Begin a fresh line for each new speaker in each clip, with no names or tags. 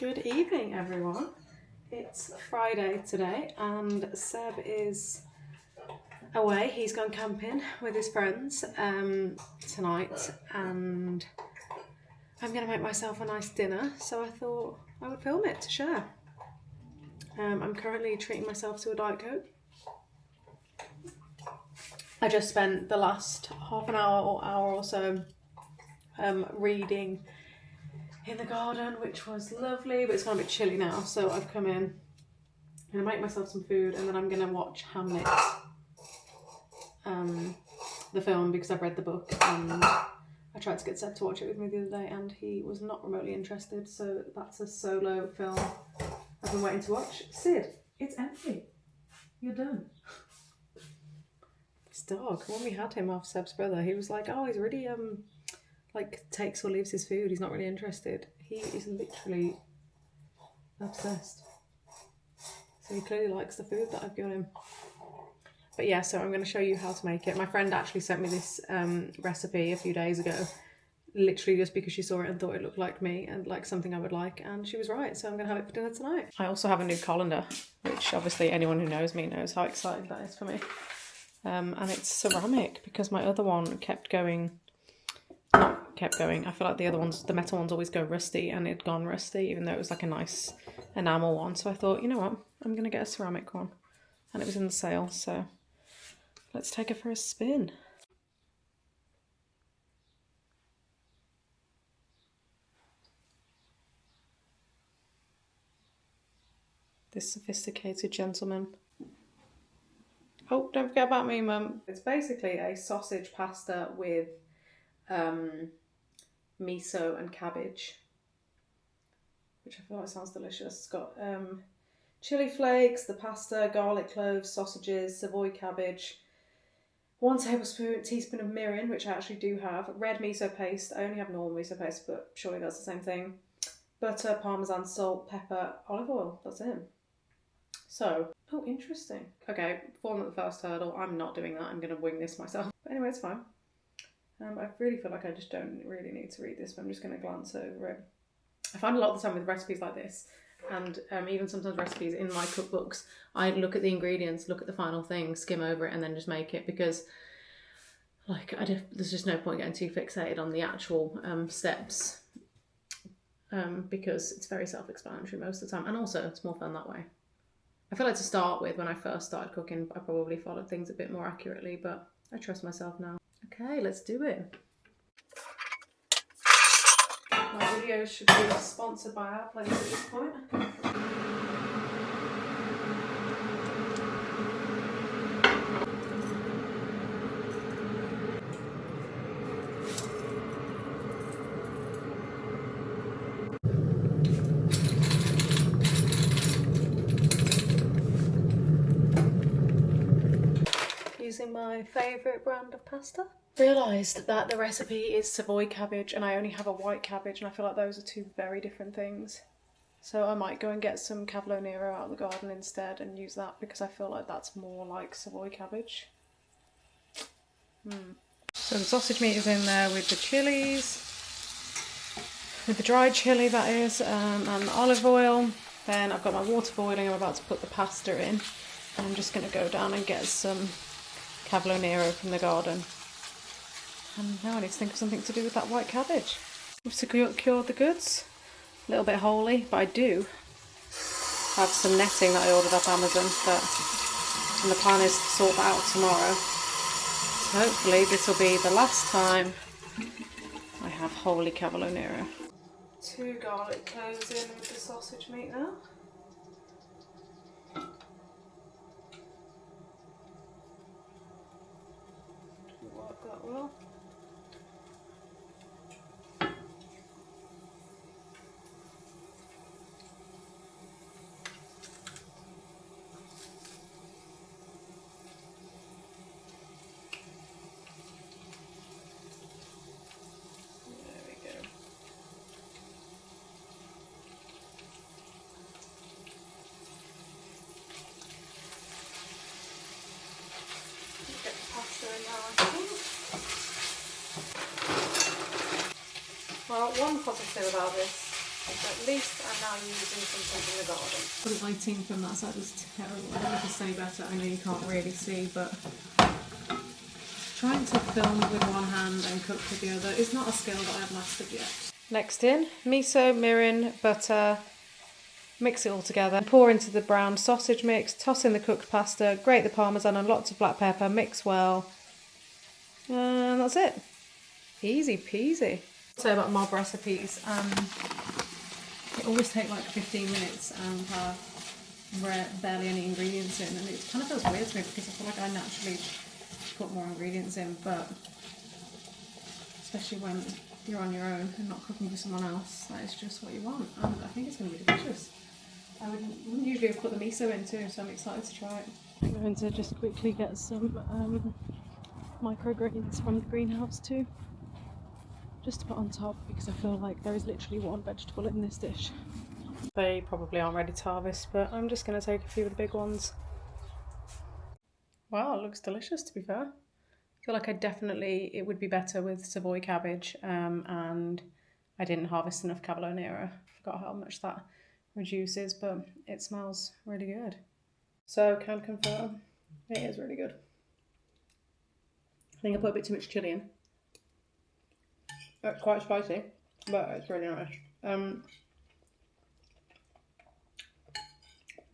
Good evening, everyone. It's Friday today and Seb is away. He's gone camping with his friends tonight, and I'm going to make myself a nice dinner, so I thought I would film it to share. I'm currently treating myself to a Diet Coke. I just spent the last half an hour or hour or so reading in the garden, which was lovely, but it's gone a bit chilly now, so I've come in. I'm going to make myself some food and then I'm going to watch Hamlet, the film, because I've read the book, and I tried to get Seb to watch it with me the other day and he was not remotely interested, so that's a solo film I've been waiting to watch. Sid, it's empty. You're done. This dog, when we had him off Seb's brother, he was like, oh, he's really like takes or leaves his food, he's not really interested. He is literally obsessed. So he clearly likes the food that I've given him. But yeah, so I'm going to show you how to make it. My friend actually sent me this recipe a few days ago, literally just because she saw it and thought it looked like me and like something I would like, and she was right, so I'm going to have it for dinner tonight. I also have a new colander, which obviously anyone who knows me knows how exciting that is for me. And it's ceramic because my other one kept going. I feel like the other ones, the metal ones, always go rusty, and it'd gone rusty even though it was like a nice enamel one. So I thought, you know what, I'm going to get a ceramic one, and it was in the sale, so let's take it for a spin. This sophisticated gentleman. Oh, don't forget about me, Mum. It's basically a sausage pasta with miso and cabbage, which I feel like sounds delicious. It's got chili flakes, the pasta, garlic cloves, sausages, Savoy cabbage, 1 teaspoon of mirin, which I actually do have, red miso paste. I only have normal miso paste, but surely that's the same thing. Butter, parmesan, salt, pepper, olive oil. That's it. So, oh, interesting. Okay, falling at the first hurdle. I'm not doing that. I'm going to wing this myself. But anyway, it's fine. I really feel like I just don't really need to read this, but I'm just going to glance over it. I find a lot of the time with recipes like this, and even sometimes recipes in my cookbooks, I look at the ingredients, look at the final thing, skim over it, and then just make it, because like there's just no point getting too fixated on the actual steps, because it's very self-explanatory most of the time, and also it's more fun that way. I feel like to start with, when I first started cooking, I probably followed things a bit more accurately, but I trust myself now. Okay, let's do it. My videos should be sponsored by our place at this point. Using my favourite brand of pasta. Realised that the recipe is Savoy cabbage and I only have a white cabbage, and I feel like those are two very different things. So I might go and get some Cavolo Nero out of the garden instead and use that, because I feel like that's more like Savoy cabbage. So the sausage meat is in there with the chilies, with the dried chilli that is, and olive oil. Then I've got my water boiling, I'm about to put the pasta in. And I'm just going to go down and get some Cavolo Nero from the garden. And now I need to think of something to do with that white cabbage. We've secured the goods. A little bit holy, but I do have some netting that I ordered off Amazon, and the plan is to sort that out tomorrow. So hopefully this will be the last time I have holy Cavolo Nero. 2 garlic cloves in with the sausage meat now. Work that well. Well, one positive about this At least I'm now using something from the garden.
The lighting from that side was terrible. I don't know if it's any better. I know you can't really see, but trying to film with one hand and cook with the other is not a skill that I've mastered yet.
Next in, miso, mirin, butter, mix it all together. Pour into the brown sausage mix, toss in the cooked pasta, grate the parmesan and lots of black pepper, mix well. And that's it. Easy peasy. So about mob recipes,
It always takes like 15 minutes and have barely any ingredients in, and it kind of feels weird to me because I feel like I naturally put more ingredients in, but especially when you're on your own and not cooking for someone else, that is just what you want, and I think it's going to be delicious. I wouldn't usually have put the miso in too, so I'm excited to try it.
I'm going to just quickly get some microgreens from the greenhouse too, just to put on top because I feel like there is literally one vegetable in this dish. They probably aren't ready to harvest, but I'm just going to take a few of the big ones. Wow, it looks delicious to be fair. I feel like it would be better with Savoy cabbage, and I didn't harvest enough cavolo nero. I forgot how much that reduces, but it smells really good. So can confirm, it is really good. I think I put a bit too much chilli in. It's quite spicy, but it's really nice.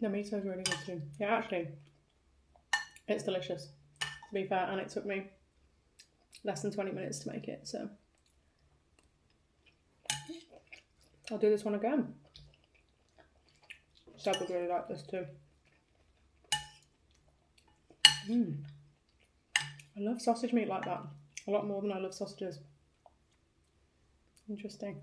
The miso is really good too. Yeah, actually, it's delicious, to be fair, and it took me less than 20 minutes to make it, so I'll do this one again. Seb would really like this too. I love sausage meat like that, a lot more than I love sausages. Interesting.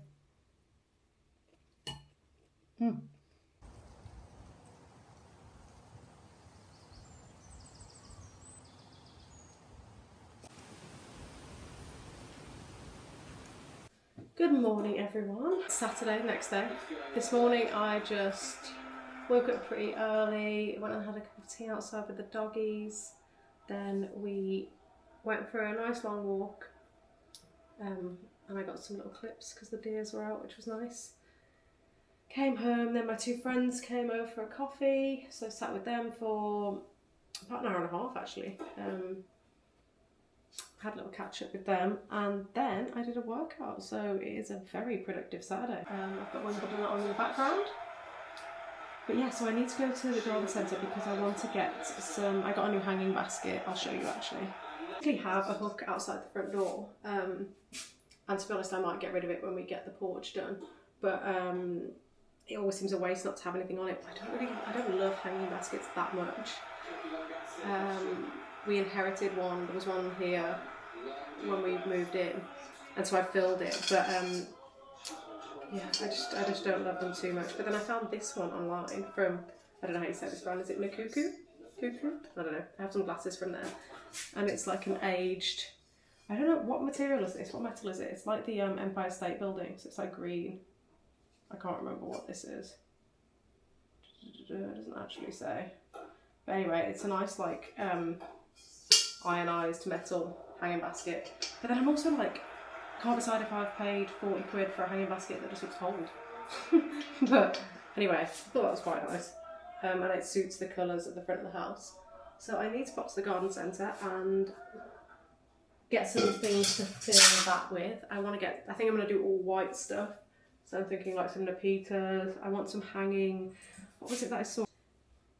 Good morning everyone. Saturday, next day. This morning I just woke up pretty early, went and had a cup of tea outside with the doggies. Then we went for a nice long walk, and I got some little clips because the deers were out, which was nice. Came home, then my two friends came over for a coffee, so I sat with them for about an hour and a half actually. Had a little catch up with them, and then I did a workout, so it is a very productive Saturday. I've got one bubbling on in the background. But yeah, so I need to go to the garden centre because I want to get some, I got a new hanging basket, I'll show you actually. I actually have a hook outside the front door, and to be honest I might get rid of it when we get the porch done, but it always seems a waste not to have anything on it. I don't love hanging baskets that much. We inherited one, there was one here when we moved in, and so I filled it, but yeah, I just don't love them too much. But then I found this one online from, I don't know how you say this brand, is it Nakuku? Cuckoo? I don't know, I have some glasses from there, and it's like an aged, I don't know, what material is this, what metal is it? It's like the Empire State Building, so it's like green. I can't remember what this is. It doesn't actually say. But anyway, it's a nice like ionized metal hanging basket. But then I'm also like, can't decide if I've paid 40 quid for a hanging basket that just looks old. But anyway, I thought that was quite nice. And it suits the colours at the front of the house. So I need to pop to the garden centre and get some things to fill that with. I think I'm going to do all white stuff. So I'm thinking like some napitas. I want some hanging, what was it that I saw?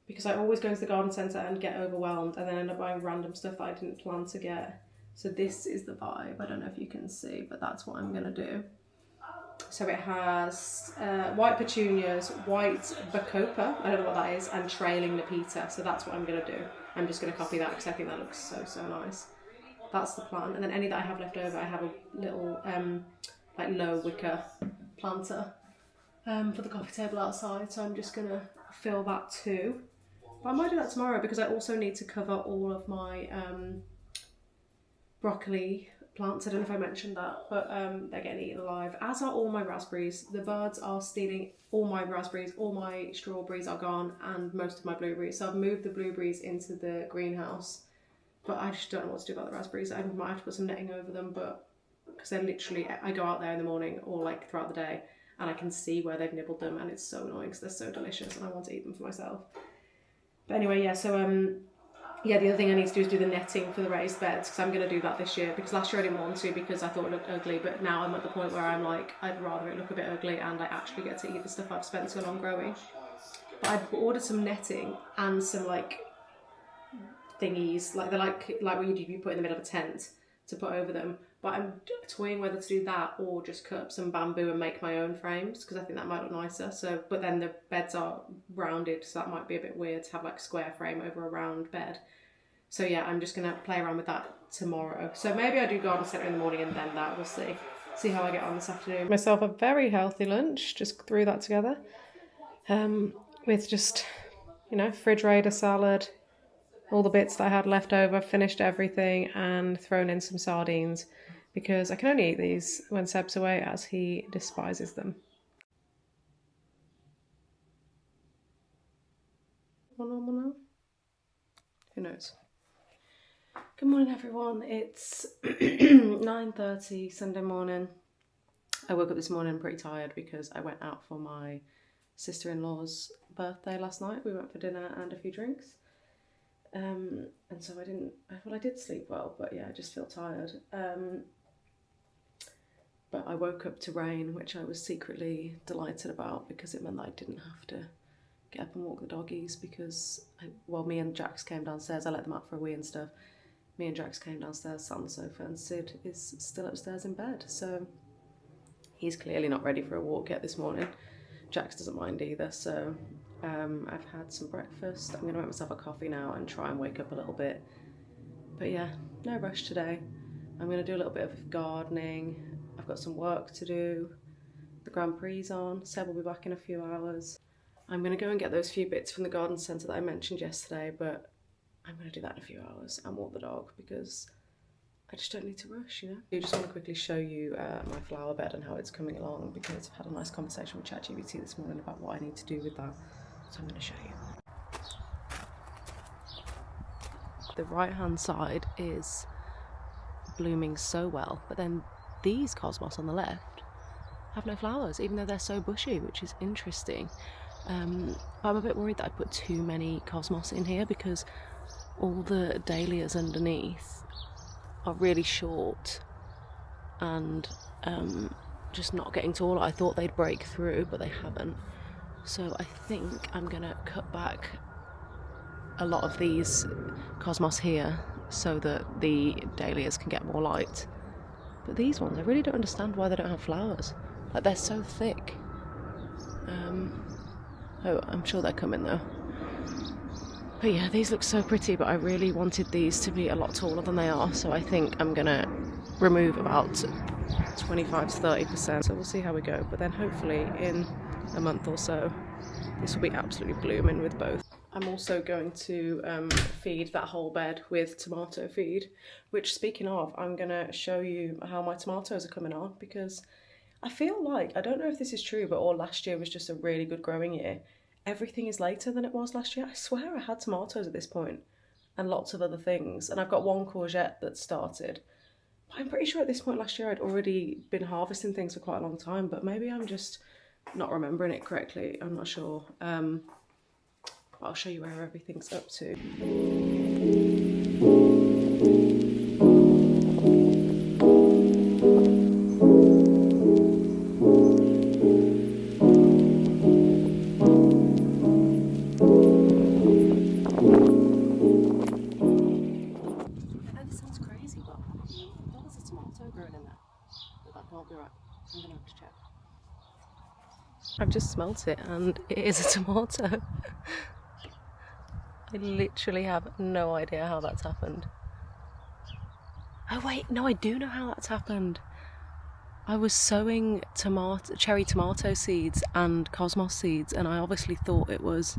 Because I always go into the garden centre and get overwhelmed and then end up buying random stuff that I didn't plan to get. So this is the vibe. I don't know if you can see, but that's what I'm going to do. So it has white petunias, white bacopa, I don't know what that is, and trailing napita. So that's what I'm going to do. I'm just going to copy that because I think that looks so nice. That's the plan. And then any that I have left over, I have a little like low wicker planter for the coffee table outside. So I'm just going to fill that too. But I might do that tomorrow because I also need to cover all of my broccoli plants. I don't know if I mentioned that, but they're getting eaten alive, as are all my raspberries. The birds are stealing all my raspberries, all my strawberries are gone, and most of my blueberries. So I've moved the blueberries into the greenhouse, but I just don't know what to do about the raspberries. I might have to put some netting over them, but because they're literally, I go out there in the morning or like throughout the day, and I can see where they've nibbled them, and it's so annoying because they're so delicious and I want to eat them for myself. But anyway, yeah, so yeah, the other thing I need to do is do the netting for the raised beds, because I'm going to do that this year, because last year I didn't want to because I thought it looked ugly, but now I'm at the point where I'm like, I'd rather it look a bit ugly and I actually get to eat the stuff I've spent so long growing. But I've ordered some netting and some like thingies, like they're like what you put in the middle of a tent to put over them. But I'm toying whether to do that or just cut up some bamboo and make my own frames, because I think that might look nicer. So, but then the beds are rounded, so that might be a bit weird to have like a square frame over a round bed. So yeah, I'm just gonna play around with that tomorrow. So maybe I do garden centre in the morning and then that, we'll see. See how I get on this afternoon. Myself a very healthy lunch, just threw that together. With just, you know, refrigerator salad, all the bits that I had left over, finished everything and thrown in some sardines, because I can only eat these when Seb's away as he despises them. Normal now? Who knows? Good morning everyone, it's 9:30 Sunday morning. I woke up this morning pretty tired because I went out for my sister-in-law's birthday last night. We went for dinner and a few drinks. And so I did sleep well, but yeah, I just feel tired. But I woke up to rain, which I was secretly delighted about because it meant that I didn't have to get up and walk the doggies, because me and Jax came downstairs. I let them out for a wee and stuff. Me and Jax came downstairs, sat on the sofa, and Sid is still upstairs in bed. So he's clearly not ready for a walk yet this morning. Jax doesn't mind either, so I've had some breakfast. I'm going to make myself a coffee now and try and wake up a little bit. But yeah, no rush today. I'm going to do a little bit of gardening. I've got some work to do. The Grand Prix on. Seb will be back in a few hours. I'm going to go and get those few bits from the garden centre that I mentioned yesterday, but I'm going to do that in a few hours and walk the dog because I just don't need to rush, you know? I just want to quickly show you my flower bed and how it's coming along, because I've had a nice conversation with ChatGPT this morning about what I need to do with that. So I'm going to show you. The right hand side is blooming so well, but then these cosmos on the left have no flowers, even though they're so bushy, which is interesting. But I'm a bit worried that I put too many cosmos in here because all the dahlias underneath are really short and just not getting taller. I thought they'd break through, but they haven't. So I think I'm gonna cut back a lot of these cosmos here so that the dahlias can get more light. But these ones, I really don't understand why they don't have flowers. Like, they're so thick. Oh, I'm sure they're coming though. But yeah, these look so pretty, but I really wanted these to be a lot taller than they are, so I think I'm gonna remove about 25 to 30%, so we'll see how we go. But then hopefully in a month or so, this will be absolutely blooming with both. I'm also going to feed that whole bed with tomato feed, which, speaking of, I'm gonna show you how my tomatoes are coming on, because I feel like, I don't know if this is true, but all last year was just a really good growing year. Everything is later than it was last year. I swear I had tomatoes at this point and lots of other things. And I've got one courgette that started. But I'm pretty sure at this point last year I'd already been harvesting things for quite a long time, but maybe I'm just not remembering it correctly. I'm not sure. I'll show you where everything's up to. I've just smelt it and it is a tomato. I literally have no idea how that's happened. Oh wait, no, I do know how that's happened. I was sowing cherry tomato seeds and cosmos seeds, and I obviously thought it was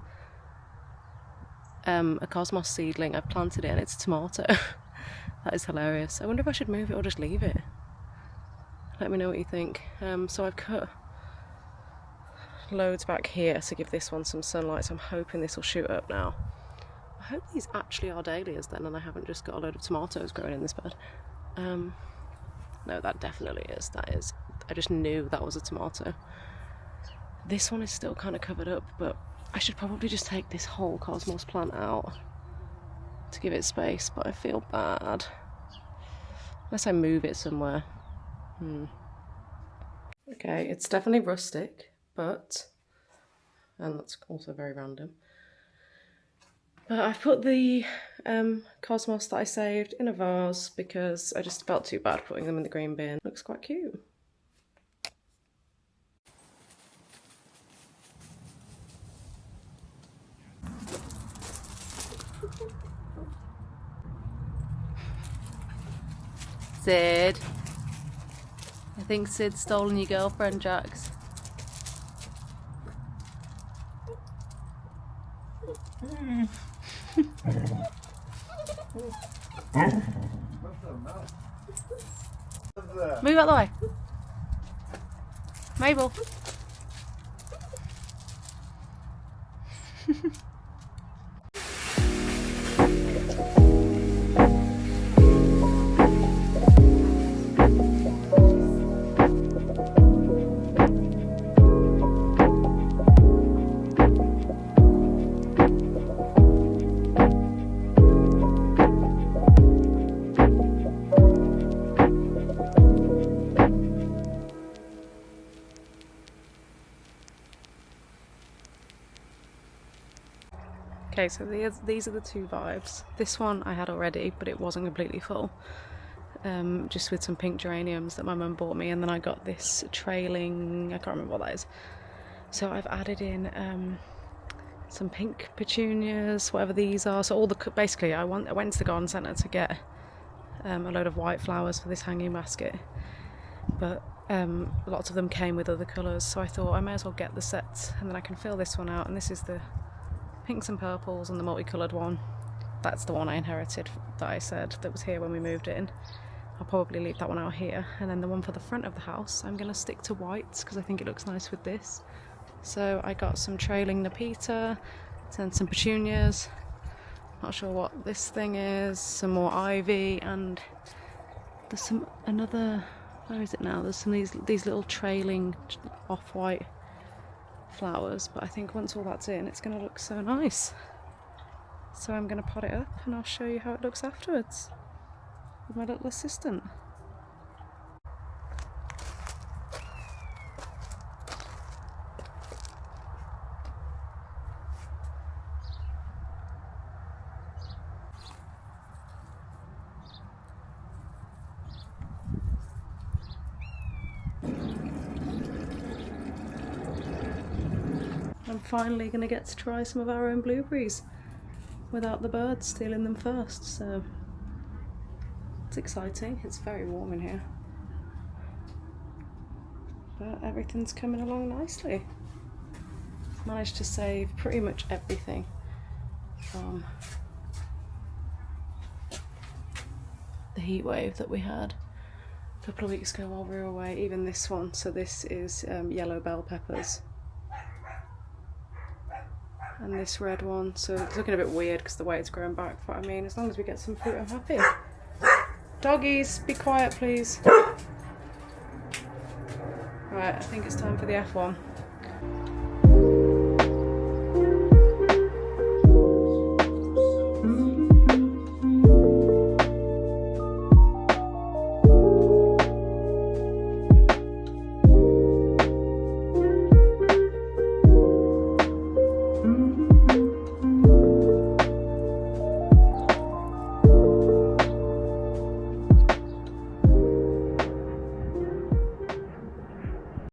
a cosmos seedling. I've planted it and it's a tomato. That is hilarious. I wonder if I should move it or just leave it. Let me know what you think. So I've cut loads back here to give this one some sunlight, so I'm hoping this will shoot up now. I hope these actually are dahlias then, and I haven't just got a load of tomatoes growing in this bed. No, that definitely is. That is. I just knew that was a tomato. This one is still kind of covered up, but I should probably just take this whole cosmos plant out to give it space, but I feel bad. Unless I move it somewhere. Okay, it's definitely rustic, but, and that's also very random, but I've put the cosmos that I saved in a vase because I just felt too bad putting them in the green bin. Looks quite cute. Sid. I think Sid's stolen your girlfriend, Jax. Move out the way. Mabel. Okay, so these are the two vibes. This one I had already, but it wasn't completely full. Just with some pink geraniums that my mum bought me, and then I got this trailing, I can't remember what that is. So I've added in some pink petunias, whatever these are. So all the, basically I went to the garden centre to get a load of white flowers for this hanging basket, but lots of them came with other colours, so I thought I may as well get the set and then I can fill this one out. And this is the pinks and purples and the multicoloured one. That's the one I inherited that I said that was here when we moved in. I'll probably leave that one out here, and then the one for the front of the house I'm going to stick to whites because I think it looks nice with this. So I got some trailing Nepeta, then some petunias, not sure what this thing is, some more ivy, and there's some another, where is it now, there's some of these little trailing off-white flowers, but I think once all that's in it's going to look so nice. So I'm going to pot it up and I'll show you how it looks afterwards with my little assistant. I'm finally going to get to try some of our own blueberries without the birds stealing them first, so it's exciting. It's very warm in here, but everything's coming along nicely. Managed to save pretty much everything from the heat wave that we had a couple of weeks ago while we were away. Even this one, so this is yellow bell peppers, and this red one, so it's looking a bit weird because the way it's growing back, but I mean, as long as we get some fruit, I'm happy. Doggies, be quiet please. Right, I think it's time for the F1.